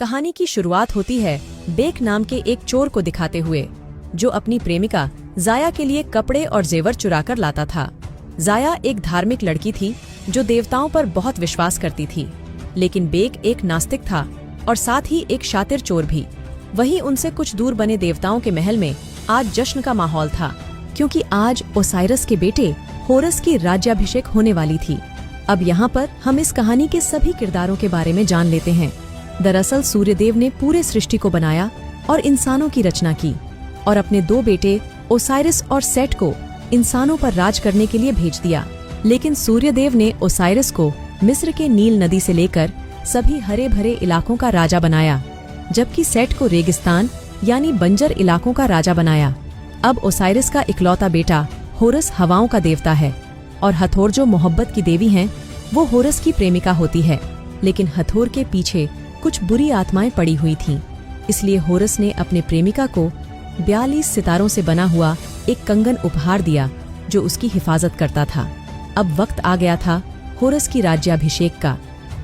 कहानी की शुरुआत होती है बेक नाम के एक चोर को दिखाते हुए, जो अपनी प्रेमिका जाया के लिए कपड़े और जेवर चुराकर लाता था। जाया एक धार्मिक लड़की थी जो देवताओं पर बहुत विश्वास करती थी, लेकिन बेक एक नास्तिक था और साथ ही एक शातिर चोर भी। वहीं उनसे कुछ दूर बने देवताओं के महल में आज जश्न का माहौल था, क्योंकि आज ओसाइरस के बेटे होरस की राज्याभिषेक होने वाली थी। अब यहाँ पर हम इस कहानी के सभी किरदारों के बारे में जान लेते हैं। दरअसल सूर्यदेव ने पूरे सृष्टि को बनाया और इंसानों की रचना की और अपने दो बेटे ओसाइरस और सेट को इंसानों पर राज करने के लिए भेज दिया। लेकिन सूर्यदेव ने ओसाइरस को मिस्र के नील नदी से लेकर सभी हरे भरे इलाकों का राजा बनाया, जबकि सेट को रेगिस्तान यानी बंजर इलाकों का राजा बनाया। अब ओसाइरस का इकलौता बेटा होरस हवाओं का देवता है और हथोर जो मोहब्बत की देवी हैं, वो होरस की प्रेमिका होती है। लेकिन हथोर के पीछे कुछ बुरी आत्माएं पड़ी हुई थीं, इसलिए होरस ने अपने प्रेमिका को 42 सितारों से बना हुआ एक कंगन उपहार दिया जो उसकी हिफाजत करता था। अब वक्त आ गया था होरस की राज्याभिषेक का,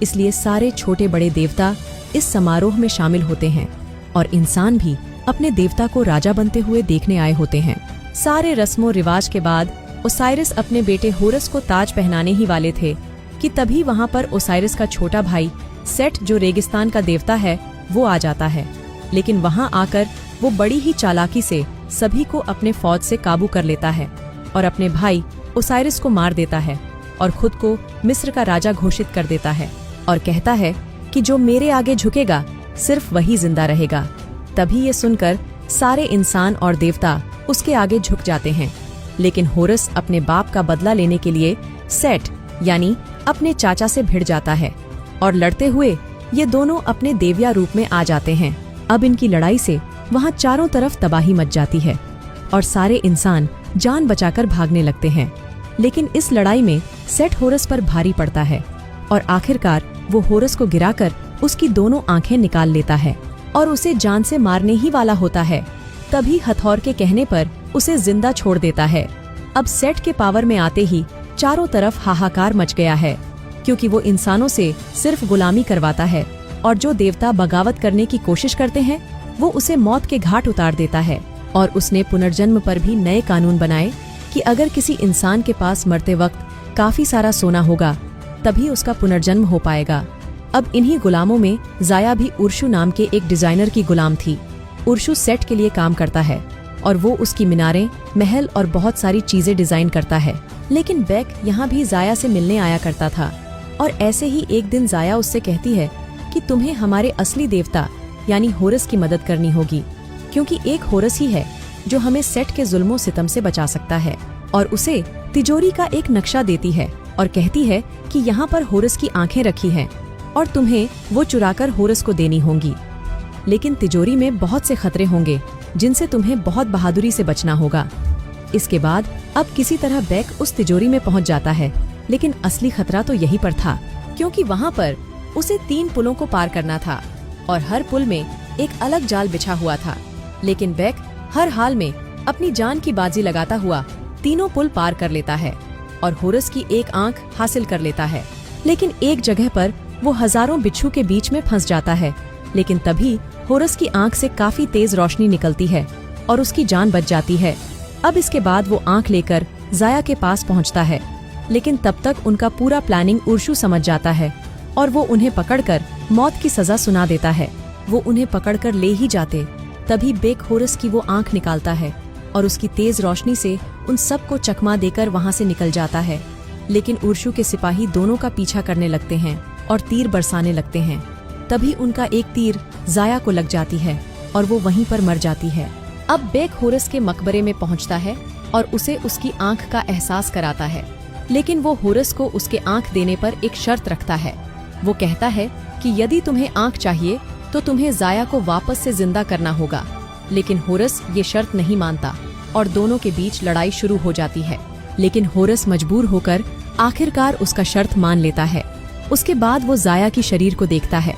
इसलिए सारे छोटे बड़े देवता इस समारोह में शामिल होते हैं और इंसान भी अपने देवता को राजा बनते हुए देखने आए होते हैं। सारे रस्मों रिवाज के बाद ओसाइरस अपने बेटे होरस को ताज पहनाने ही वाले थे कि तभी वहाँ पर ओसाइरस का छोटा भाई सेट, जो रेगिस्तान का देवता है, वो आ जाता है। लेकिन वहाँ आकर वो बड़ी ही चालाकी से सभी को अपने फौज से काबू कर लेता है और अपने भाई ओसाइरस को मार देता है और खुद को मिस्र का राजा घोषित कर देता है और कहता है कि जो मेरे आगे झुकेगा सिर्फ वही जिंदा रहेगा। तभी ये सुनकर सारे इंसान और देवता उसके आगे झुक जाते हैं। लेकिन होरस अपने बाप का बदला लेने के लिए सेट यानी अपने चाचा से भिड़ जाता है और लड़ते हुए ये दोनों अपने देविया रूप में आ जाते हैं। अब इनकी लड़ाई से वहाँ चारों तरफ तबाही मच जाती है और सारे इंसान जान बचाकर भागने लगते हैं। लेकिन इस लड़ाई में सेट होरस पर भारी पड़ता है और आखिरकार वो होरस को गिराकर उसकी दोनों आंखें निकाल लेता है और उसे जान से मारने ही वाला होता है। तभी हथौर के कहने पर उसे जिंदा छोड़ देता है। अब सेट के पावर में आते ही चारों तरफ हाहाकार मच गया है, क्योंकि वो इंसानों से सिर्फ गुलामी करवाता है और जो देवता बगावत करने की कोशिश करते हैं वो उसे मौत के घाट उतार देता है। और उसने पुनर्जन्म पर भी नए कानून बनाए कि अगर किसी इंसान के पास मरते वक्त काफी सारा सोना होगा तभी उसका पुनर्जन्म हो पाएगा। अब इन्हीं गुलामों में जाया भी उर्शु नाम के एक डिजाइनर की गुलाम थी। उर्शु सेट के लिए काम करता है और वो उसकी मीनारें, महल और बहुत सारी चीजें डिजाइन करता है। लेकिन बेक यहाँ भी जाया से मिलने आया करता था और ऐसे ही एक दिन जाया उससे कहती है कि तुम्हें हमारे असली देवता यानी होरस की मदद करनी होगी, क्योंकि एक होरस ही है जो हमें सेट के जुल्मों सितम से बचा सकता है। और उसे तिजोरी का एक नक्शा देती है और कहती है कि यहाँ पर होरस की आंखें रखी हैं और तुम्हें वो चुराकर होरस को देनी होंगी। लेकिन तिजोरी में बहुत से खतरे होंगे जिनसे तुम्हें बहुत बहादुरी से बचना होगा। इसके बाद अब किसी तरह बेक उस तिजोरी में पहुंच जाता है, लेकिन असली खतरा तो यहीं पर था, क्योंकि वहाँ पर उसे 3 पुलों को पार करना था और हर पुल में एक अलग जाल बिछा हुआ था। लेकिन बेक हर हाल में अपनी जान की बाजी लगाता हुआ तीनों पुल पार कर लेता है और होरस की एक आंख हासिल कर लेता है। लेकिन एक जगह पर वो हजारों बिच्छू के बीच में फंस जाता है। लेकिन तभी होरस की आंख से काफी तेज रोशनी निकलती है और उसकी जान बच जाती है। अब इसके बाद वो आंख लेकर जाया के पास पहुंचता है, लेकिन तब तक उनका पूरा प्लानिंग उर्शु समझ जाता है और वो उन्हें पकड़कर मौत की सजा सुना देता है। वो उन्हें पकड़कर ले ही जाते, तभी बेक होरस की वो आंख निकालता है और उसकी तेज रोशनी से उन सबको चकमा देकर वहाँ से निकल जाता है। लेकिन उर्शु के सिपाही दोनों का पीछा करने लगते हैं और तीर बरसाने लगते हैं। तभी उनका एक तीर जाया को लग जाती है और वो वहीं पर मर जाती है। अब बेक होरस के मकबरे में पहुंचता है और उसे उसकी आंख का एहसास कराता है, लेकिन वो होरस को उसके आंख देने पर एक शर्त रखता है। वो कहता है कि यदि तुम्हें आंख चाहिए तो तुम्हें जाया को वापस से जिंदा करना होगा। लेकिन होरस ये शर्त नहीं मानता और दोनों के बीच लड़ाई शुरू हो जाती है। लेकिन होरस मजबूर होकर आखिरकार उसका शर्त मान लेता है। उसके बाद वो जाया की शरीर को देखता है,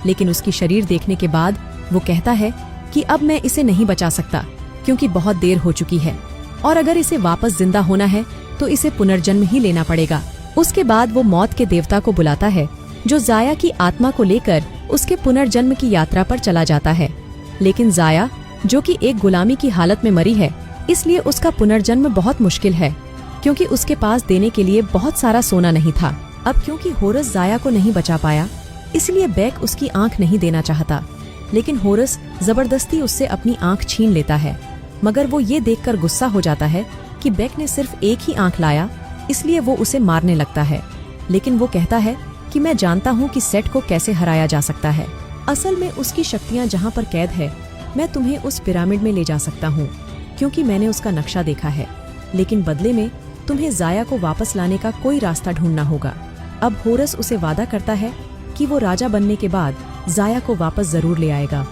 लेकिन उसकी शरीर देखने के बाद वो कहता है कि अब मैं इसे नहीं बचा सकता, क्योंकि बहुत देर हो चुकी है और अगर इसे वापस जिंदा होना है तो इसे पुनर्जन्म ही लेना पड़ेगा। उसके बाद वो मौत के देवता को बुलाता है, जो जाया की आत्मा को लेकर उसके पुनर्जन्म की यात्रा पर चला जाता है। लेकिन जाया, जो कि एक गुलामी की हालत में मरी है, इसलिए उसका पुनर्जन्म बहुत मुश्किल है, क्योंकि उसके पास देने के लिए बहुत सारा सोना नहीं था। अब क्योंकि होरस जाया को नहीं बचा पाया, इसलिए बेक उसकी आंख नहीं देना चाहता। लेकिन होरस जबरदस्ती उससे अपनी आंख छीन लेता है, मगर वो ये देखकर गुस्सा हो जाता है कि बेक ने सिर्फ एक ही आंख लाया, इसलिए वो उसे मारने लगता है। लेकिन वो कहता है कि मैं जानता हूँ कि सेट को कैसे हराया जा सकता है। असल में उसकी शक्तियाँ जहाँ पर कैद है, मैं तुम्हें उस पिरामिड में ले जा सकता हूँ, क्योंकि मैंने उसका नक्शा देखा है। लेकिन बदले में तुम्हें जाया को वापस लाने का कोई रास्ता ढूंढना होगा। अब होरस उसे वादा करता है कि वो राजा बनने के बाद जाया को वापस जरूर ले आएगा।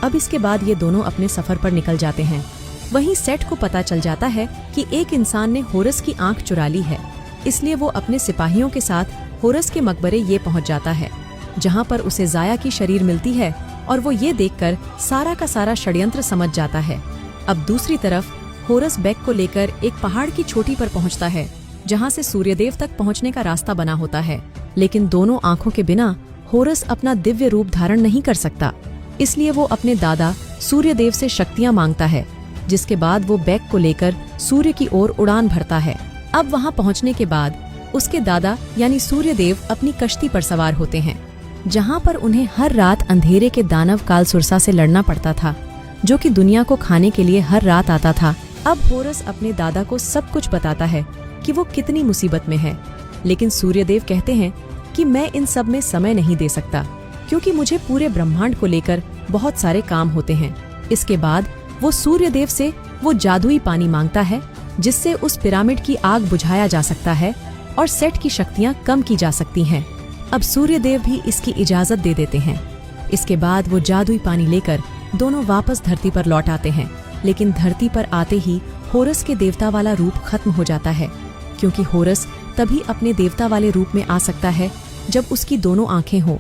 अब इसके बाद ये दोनों अपने सफर पर निकल जाते हैं। वहीं सेट को पता चल जाता है कि एक इंसान ने होरस की आंख चुरा ली है, इसलिए वो अपने सिपाहियों के साथ होरस के मकबरे ये पहुंच जाता है, जहां पर उसे जाया की शरीर मिलती है और वो ये देखकर सारा का सारा षड्यंत्र समझ जाता है। अब दूसरी तरफ होरस बेक को लेकर एक पहाड़ की चोटी पर पहुंचता है, जहां से सूर्यदेव तक पहुंचने का रास्ता बना होता है। लेकिन दोनों आंखों के बिना होरस अपना दिव्य रूप धारण नहीं कर सकता, इसलिए वो अपने दादा सूर्यदेव से शक्तियां मांगता है, जिसके बाद वो बेक को लेकर सूर्य की ओर उड़ान भरता है। अब वहां पहुंचने के बाद उसके दादा यानी सूर्यदेव अपनी कश्ती पर सवार होते हैं, जहां पर उन्हें हर रात अंधेरे के दानव कालसुरसा से लड़ना पड़ता था, जो कि दुनिया को खाने के लिए हर रात आता था। अब होरस अपने दादा को सब कुछ बताता है कि वो कितनी मुसीबत में है, लेकिन सूर्यदेव कहते हैं कि मैं इन सब में समय नहीं दे सकता, क्योंकि मुझे पूरे ब्रह्मांड को लेकर बहुत सारे काम होते हैं। इसके बाद वो सूर्यदेव से वो जादुई पानी मांगता है, जिससे उस पिरामिड की आग बुझाया जा सकता है और सेट की शक्तियां कम की जा सकती हैं। अब सूर्यदेव भी इसकी इजाजत दे देते हैं। इसके बाद वो जादुई पानी लेकर दोनों वापस धरती पर लौट आते हैं। लेकिन धरती पर आते ही होरस के देवता वाला रूप खत्म हो जाता है, क्योंकि होरस तभी अपने देवता वाले रूप में आ सकता है जब उसकी दोनों आंखें हों।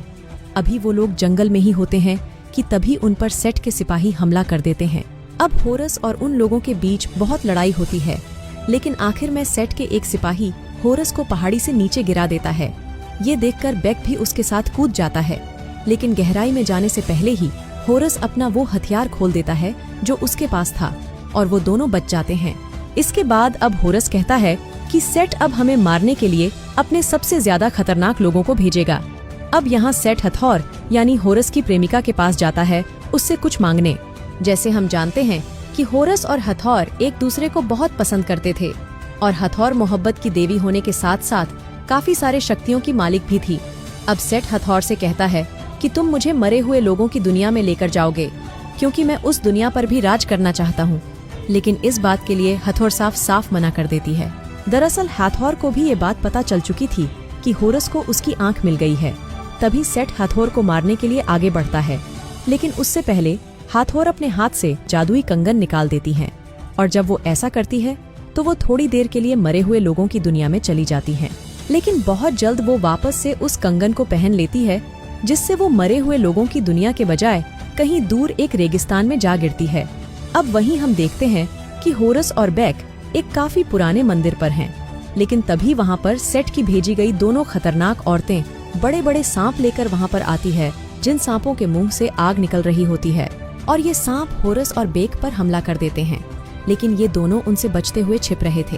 अभी वो लोग जंगल में ही होते हैं कि तभी उन पर सेट के सिपाही हमला कर देते हैं। अब होरस और उन लोगों के बीच बहुत लड़ाई होती है, लेकिन आखिर में सेट के एक सिपाही होरस को पहाड़ी से नीचे गिरा देता है। ये देखकर बेक भी उसके साथ कूद जाता है, लेकिन गहराई में जाने से पहले ही होरस अपना वो हथियार खोल देता है जो उसके पास था, और वो दोनों बच जाते हैं। इसके बाद अब होरस कहता है कि सेट अब हमें मारने के लिए अपने सबसे ज्यादा खतरनाक लोगों को भेजेगा। अब यहाँ सेट हथौर यानी होरस की प्रेमिका के पास जाता है उससे कुछ मांगने। जैसे हम जानते हैं कि होरस और हथौर एक दूसरे को बहुत पसंद करते थे, और हथौर मोहब्बत की देवी होने के साथ साथ काफी सारे शक्तियों की मालिक भी थी। अब सेट हथौर से कहता है कि तुम मुझे मरे हुए लोगों की दुनिया में लेकर जाओगे, क्योंकि मैं उस दुनिया पर भी राज करना चाहता हूँ। लेकिन इस बात के लिए हथौर साफ मना कर देती है। दरअसल हथौर को भी ये बात पता चल चुकी थी कि होरस को उसकी आंख मिल गई है। तभी सेट हथौर को मारने के लिए आगे बढ़ता है, लेकिन उससे पहले हथौर अपने हाथ से जादुई कंगन निकाल देती है, और जब वो ऐसा करती है तो वो थोड़ी देर के लिए मरे हुए लोगों की दुनिया में चली जाती है। लेकिन बहुत जल्द वो वापस से उस कंगन को पहन लेती है, जिससे वो मरे हुए लोगों की दुनिया के बजाय कहीं दूर एक रेगिस्तान में जा गिरती है। अब वहीं हम देखते हैं कि होरस और बेक एक काफी पुराने मंदिर पर हैं, लेकिन तभी वहाँ पर सेट की भेजी गई दोनों खतरनाक औरतें बड़े बड़े सांप लेकर वहाँ पर आती है, जिन सांपों के मुंह से आग निकल रही होती है, और ये सांप होरस और बेक पर हमला कर देते हैं। लेकिन ये दोनों उनसे बचते हुए छिप रहे थे।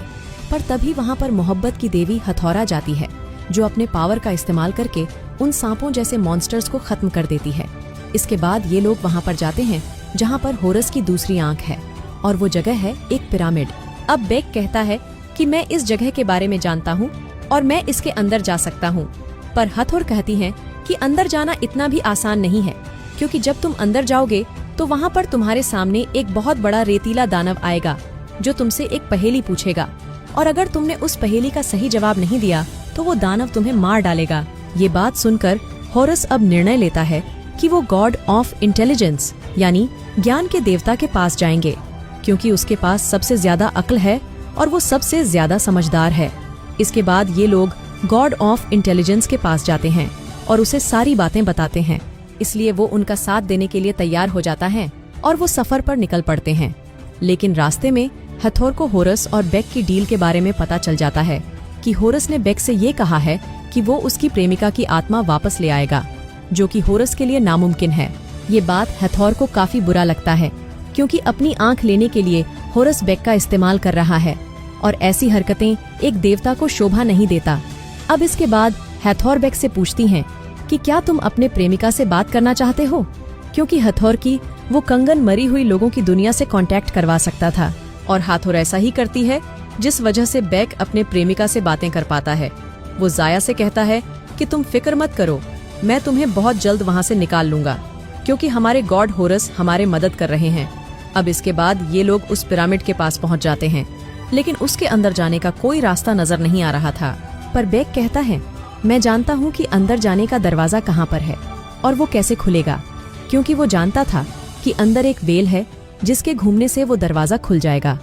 पर तभी वहाँ पर मोहब्बत की देवी हथौरा जाती है, जो अपने पावर का इस्तेमाल करके उन सांपों जैसे मॉन्स्टर्स को खत्म कर देती है। इसके बाद ये लोग वहाँ पर जाते हैं जहाँ पर होरस की दूसरी आंख है, और वो जगह है एक पिरामिड। अब बेक कहता है कि मैं इस जगह के बारे में जानता हूँ और मैं इसके अंदर जा सकता हूँ। पर हथौर कहती है कि अंदर जाना इतना भी आसान नहीं है, क्योंकि जब तुम अंदर जाओगे तो वहाँ पर तुम्हारे सामने एक बहुत बड़ा रेतीला दानव आएगा, जो तुमसे एक पहेली पूछेगा, और अगर तुमने उस पहेली का सही जवाब नहीं दिया तो वो दानव तुम्हें मार डालेगा। ये बात सुनकर होरस अब निर्णय लेता है कि वो गॉड ऑफ इंटेलिजेंस यानी ज्ञान के देवता के पास जाएंगे, क्योंकि उसके पास सबसे ज्यादा अक्ल है और वो सबसे ज्यादा समझदार है। इसके बाद ये लोग गॉड ऑफ इंटेलिजेंस के पास जाते हैं और उसे सारी बातें बताते हैं, इसलिए वो उनका साथ देने के लिए तैयार हो जाता है और वो सफर पर निकल पड़ते हैं। लेकिन रास्ते में हथौर को होरस और बेक की डील के बारे में पता चल जाता है कि होरस ने बेक से ये कहा है कि वो उसकी प्रेमिका की आत्मा वापस ले आएगा, जो कि होरस के लिए नामुमकिन है। ये बात हथौर को काफी बुरा लगता है, क्योंकि अपनी आंख लेने के लिए होरस बेक का इस्तेमाल कर रहा है और ऐसी हरकतें एक देवता को शोभा नहीं देता। अब इसके बाद हथौर बेक से पूछती हैं कि क्या तुम अपने प्रेमिका से बात करना चाहते हो, क्योंकि हथौर की वो कंगन मरी हुई लोगों की दुनिया से कांटेक्ट करवा सकता था। और हथौर ऐसा ही करती है, जिस वजह से बेक अपने प्रेमिका से बातें कर पाता है। वो जाया से कहता है कि तुम फिक्र मत करो, मैं तुम्हें बहुत जल्द वहाँ से निकाल लूंगा, क्योंकि हमारे गॉड होरस हमारे मदद कर रहे हैं। अब इसके बाद ये लोग उस पिरामिड के पास पहुँच जाते हैं, लेकिन उसके अंदर जाने का कोई रास्ता नजर नहीं आ रहा था। पर बेक कहता है, मैं जानता हूँ कि अंदर जाने का दरवाजा कहाँ पर है और वो कैसे खुलेगा, क्योंकि वो जानता था कि अंदर एक वेल है जिसके घूमने से वो दरवाजा खुल जाएगा।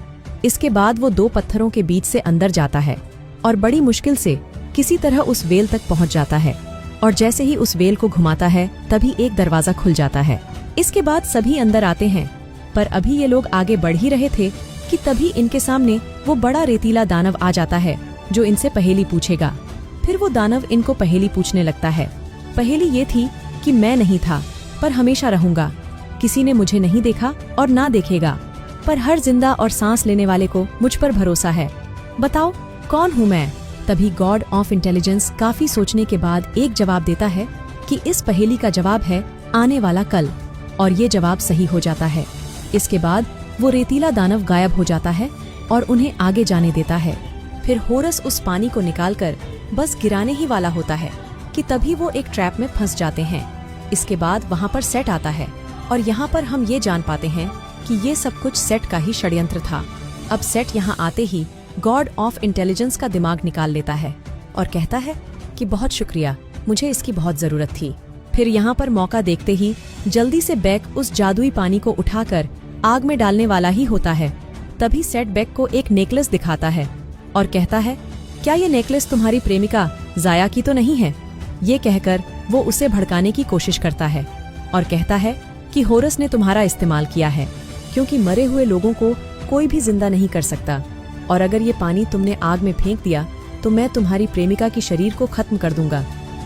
इसके बाद वो 2 पत्थरों के बीच से अंदर जाता है और बड़ी मुश्किल से किसी तरह उस वेल तक पहुंच जाता है, और जैसे ही उस वेल को घुमाता है तभी एक दरवाजा खुल जाता है। इसके बाद सभी अंदर आते हैं, पर अभी ये लोग आगे बढ़ ही रहे थे कि तभी इनके सामने वो बड़ा रेतीला दानव आ जाता है जो इनसे पहेली पूछेगा। फिर वो दानव इनको पहेली पूछने लगता है। पहेली ये थी कि मैं नहीं था पर हमेशा रहूंगा, किसी ने मुझे नहीं देखा और ना देखेगा, पर हर जिंदा और सांस लेने वाले को मुझ पर भरोसा है, बताओ कौन हूँ मैं। तभी गॉड ऑफ इंटेलिजेंस काफी सोचने के बाद एक जवाब देता है कि इस पहेली का जवाब है आने वाला कल, और ये जवाब सही हो जाता है। इसके बाद वो रेतीला दानव गायब हो जाता है और उन्हें आगे जाने देता है। फिर होरस उस पानी को निकालकर बस गिराने ही वाला होता है कि तभी वो एक ट्रैप में फंस जाते हैं। इसके बाद वहाँ पर सेट आता है और यहाँ पर हम ये जान पाते हैं कि ये सब कुछ सेट का ही षड्यंत्र था। अब सेट यहाँ आते ही गॉड ऑफ इंटेलिजेंस का दिमाग निकाल लेता है और कहता है कि बहुत शुक्रिया, मुझे इसकी बहुत जरूरत थी। फिर यहाँ पर मौका देखते ही जल्दी से बेक उस जादुई पानी को उठाकर आग में डालने वाला ही होता है। तभी सेट बेक को एक नेकलेस दिखाता है और कहता है, क्या ये नेकलेस तुम्हारी प्रेमिका जाया की तो नहीं है। ये कहकर वो उसे भड़काने की कोशिश करता है और कहता है कि होरस ने तुम्हारा इस्तेमाल किया है, क्योंकि मरे हुए लोगों को कोई भी जिंदा नहीं कर सकता, और अगर ये पानी तुमने आग में फेंक दिया तो मैं तुम्हारी प्रेमिका की शरीर को खत्म कर दूंगा।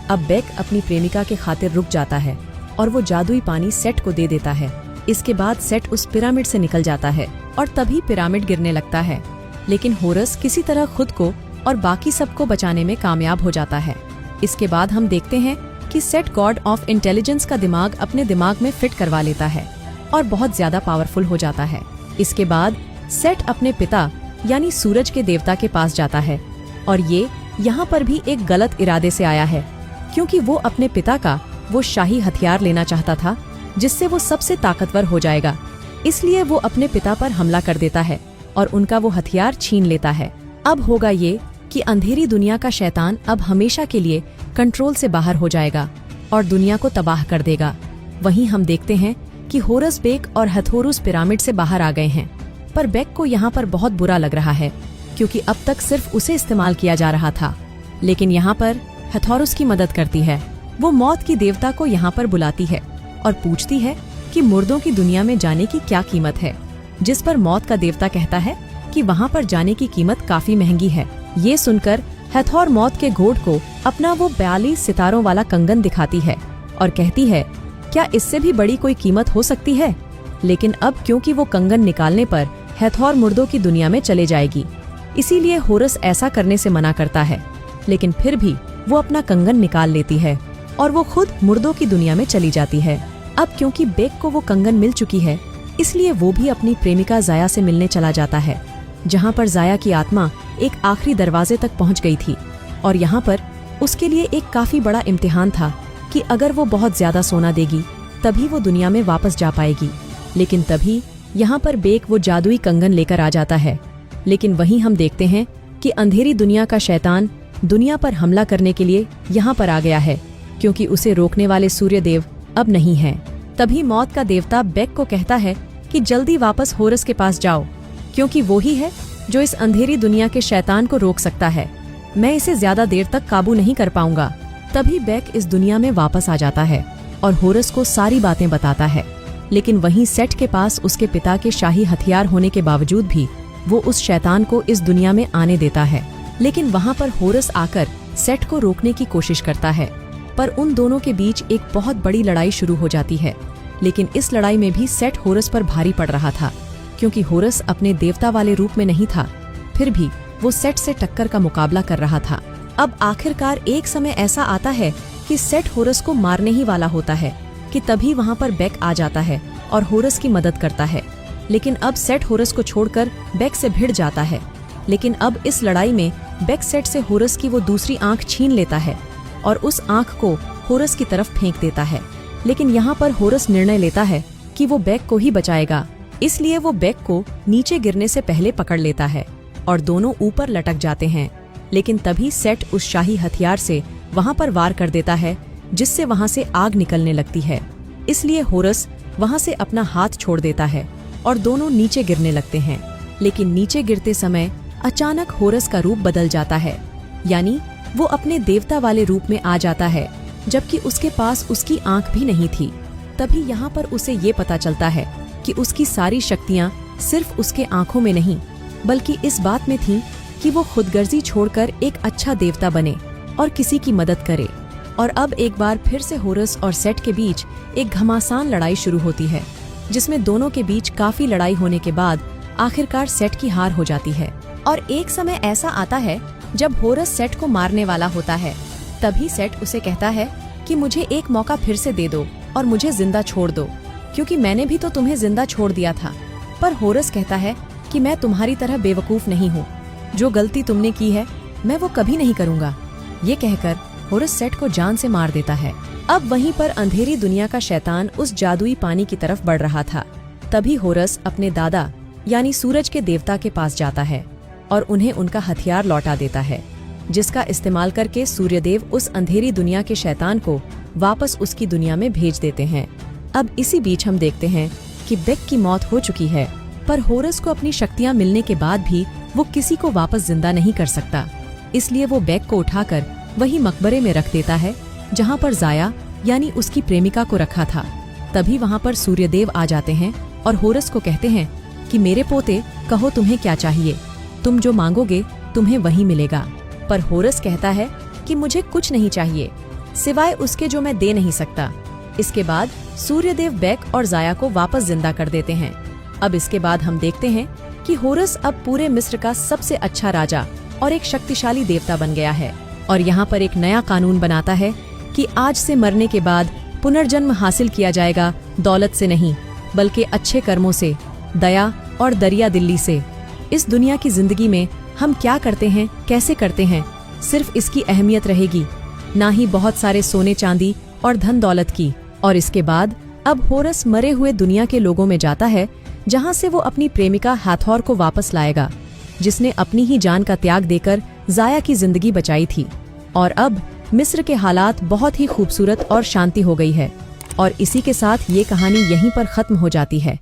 अब बेक अपनी प्रेमिका के खातिर रुक जाता है और वो जादुई पानी सेट को दे देता है। इसके बाद सेट उस पिरामिड से निकल जाता है और तभी पिरामिड गिरने लगता है, लेकिन होरस किसी तरह खुद को और बाकी सबको बचाने में कामयाब हो जाता है। इसके बाद हम देखते हैं कि सेट गॉड ऑफ इंटेलिजेंस का दिमाग अपने दिमाग में फिट करवा लेता है और बहुत ज्यादा पावरफुल हो जाता है। इसके बाद सेट अपने पिता यानी सूरज के देवता के पास जाता है, और ये यहाँ पर भी एक गलत इरादे से आया है, क्योंकि वो अपने पिता का वो शाही हथियार लेना चाहता था जिससे वो सबसे ताकतवर हो जाएगा। इसलिए वो अपने पिता पर हमला कर देता है और उनका वो हथियार छीन लेता है। अब होगा ये कि अंधेरी दुनिया का शैतान अब हमेशा के लिए कंट्रोल से बाहर हो जाएगा और दुनिया को तबाह कर देगा। वहीं हम देखते हैं कि होरस बेक और हथौरुस पिरामिड से बाहर आ गए हैं, पर बेक को यहाँ पर बहुत बुरा लग रहा है, क्योंकि अब तक सिर्फ उसे इस्तेमाल किया जा रहा था। लेकिन यहाँ पर हथौरुस की मदद करती है। वो मौत की देवता को यहाँ पर बुलाती है और पूछती है कि मुर्दों की दुनिया में जाने की क्या कीमत है, जिस पर मौत का देवता कहता है कि वहाँ पर जाने की कीमत काफी महंगी है। ये सुनकर हथौर मौत के घोड़ को अपना वो 42 सितारों वाला कंगन दिखाती है और कहती है, क्या इससे भी बड़ी कोई कीमत हो सकती है। लेकिन अब क्योंकि वो कंगन निकालने पर हथौर मुर्दों की दुनिया में चले जाएगी, इसीलिए होरस ऐसा करने से मना करता है। लेकिन फिर भी वो अपना कंगन निकाल लेती है और वो खुद मुर्दों की दुनिया में चली जाती है। अब क्योंकि बेक को वो कंगन मिल चुकी है, इसलिए वो भी अपनी प्रेमिका जाया से मिलने चला जाता है, जहाँ पर जाया की आत्मा एक आखिरी दरवाजे तक पहुँच गई थी। और यहाँ पर उसके लिए एक काफी बड़ा इम्तिहान था कि अगर वो बहुत ज्यादा सोना देगी तभी वो दुनिया में वापस जा पाएगी। लेकिन तभी यहाँ पर बेक वो जादुई कंगन लेकर आ जाता है। लेकिन वहीं हम देखते हैं कि अंधेरी दुनिया का शैतान दुनिया पर हमला करने के लिए यहाँ पर आ गया है, क्योंकि उसे रोकने वाले सूर्यदेव अब नहीं हैं। तभी मौत का देवता बेक को कहता है कि जल्दी वापस होरस के पास जाओ, क्योंकि वो ही है जो इस अंधेरी दुनिया के शैतान को रोक सकता है। मैं इसे ज्यादा देर तक काबू नहीं कर पाऊंगा। तभी बेक इस दुनिया में वापस आ जाता है और होरस को सारी बातें बताता है। लेकिन वहीं सेट के पास उसके पिता के शाही हथियार होने के बावजूद भी वो उस शैतान को इस दुनिया में आने देता है। लेकिन वहाँ पर होरस आकर सेट को रोकने की कोशिश करता है, पर उन दोनों के बीच एक बहुत बड़ी लड़ाई शुरू हो जाती है। लेकिन इस लड़ाई में भी सेट होरस पर भारी पड़ रहा था, क्योंकि होरस अपने देवता वाले रूप में नहीं था। फिर भी वो सेट से टक्कर का मुकाबला कर रहा था। अब आखिरकार एक समय ऐसा आता है कि सेट होरस को मारने ही वाला होता है कि तभी वहाँ पर बेक आ जाता है और होरस की मदद करता है। लेकिन अब सेट होरस को छोड़कर बेक से भिड़ जाता है। लेकिन अब इस लड़ाई में बेक सेट से होरस की वो दूसरी आंख छीन लेता है और उस आंख को होरस की तरफ फेंक देता है। लेकिन यहाँ पर होरस निर्णय लेता है कि वो बेक को ही बचाएगा, इसलिए वो बेक को नीचे गिरने से पहले पकड़ लेता है और दोनों ऊपर लटक जाते हैं। लेकिन तभी सेट उस शाही हथियार से वहाँ पर वार कर देता है, जिससे वहाँ से आग निकलने लगती है। इसलिए होरस वहाँ से अपना हाथ छोड़ देता है और दोनों नीचे गिरने लगते हैं। लेकिन नीचे गिरते समय अचानक होरस का रूप बदल जाता है, यानी वो अपने देवता वाले रूप में आ जाता है, जबकि उसके पास उसकी आंख भी नहीं थी। तभी यहाँ पर उसे ये पता चलता है कि उसकी सारी शक्तियाँ सिर्फ उसके आंखों में नहीं, बल्कि इस बात में थी कि वो खुदगर्जी छोड़कर एक अच्छा देवता बने और किसी की मदद करे। और अब एक बार फिर से होरस और सेट के बीच एक घमासान लड़ाई शुरू होती है, जिसमें दोनों के बीच काफी लड़ाई होने के बाद आखिरकार सेट की हार हो जाती है। और एक समय ऐसा आता है जब होरस सेट को मारने वाला होता है। तभी सेट उसे कहता है कि मुझे एक मौका फिर से दे दो और मुझे जिंदा छोड़ दो, क्योंकि मैंने भी तो तुम्हें जिंदा छोड़ दिया था। पर होरस कहता है कि मैं तुम्हारी तरह बेवकूफ नहीं हूँ, जो गलती तुमने की है मैं वो कभी नहीं करूँगा। ये कहकर होरस सेट को जान से मार देता है। अब वहीं पर अंधेरी दुनिया का शैतान उस जादुई पानी की तरफ बढ़ रहा था। तभी होरस अपने दादा यानी सूरज के देवता के पास जाता है और उन्हें उनका हथियार लौटा देता है, जिसका इस्तेमाल करके सूर्यदेव उस अंधेरी दुनिया के शैतान को वापस उसकी दुनिया में भेज देते हैं। अब इसी बीच हम देखते हैं कि बेक की मौत हो चुकी है, पर होरस को अपनी शक्तियां मिलने के बाद भी वो किसी को वापस जिंदा नहीं कर सकता। इसलिए वो बेक को उठाकर वही मकबरे में रख देता है जहाँ पर जाया यानी उसकी प्रेमिका को रखा था। तभी वहाँ पर सूर्यदेव आ जाते हैं और होरस को कहते हैं कि मेरे पोते, कहो तुम्हें क्या चाहिए, तुम जो मांगोगे तुम्हें वही मिलेगा। पर होरस कहता है कि मुझे कुछ नहीं चाहिए सिवाय उसके जो मैं दे नहीं सकता। इसके बाद सूर्यदेव बेक और जाया को वापस जिंदा कर देते हैं। अब इसके बाद हम देखते हैं कि होरस अब पूरे मिस्र का सबसे अच्छा राजा और एक शक्तिशाली देवता बन गया है और यहाँ पर एक नया कानून बनाता है कि आज से मरने के बाद पुनर्जन्म हासिल किया जाएगा, दौलत से नहीं बल्कि अच्छे कर्मों से, दया और दरिया दिल्ली से। इस दुनिया की जिंदगी में हम क्या करते हैं, कैसे करते हैं, सिर्फ इसकी अहमियत रहेगी, ना ही बहुत सारे सोने चांदी और धन दौलत की। और इसके बाद अब होरस मरे हुए दुनिया के लोगों में जाता है, जहां से वो अपनी प्रेमिका हाथौर को वापस लाएगा, जिसने अपनी ही जान का त्याग देकर जाया की जिंदगी बचाई थी। और अब मिस्र के हालात बहुत ही खूबसूरत और शांति हो गई है। और इसी के साथ ये कहानी यहीं पर खत्म हो जाती है।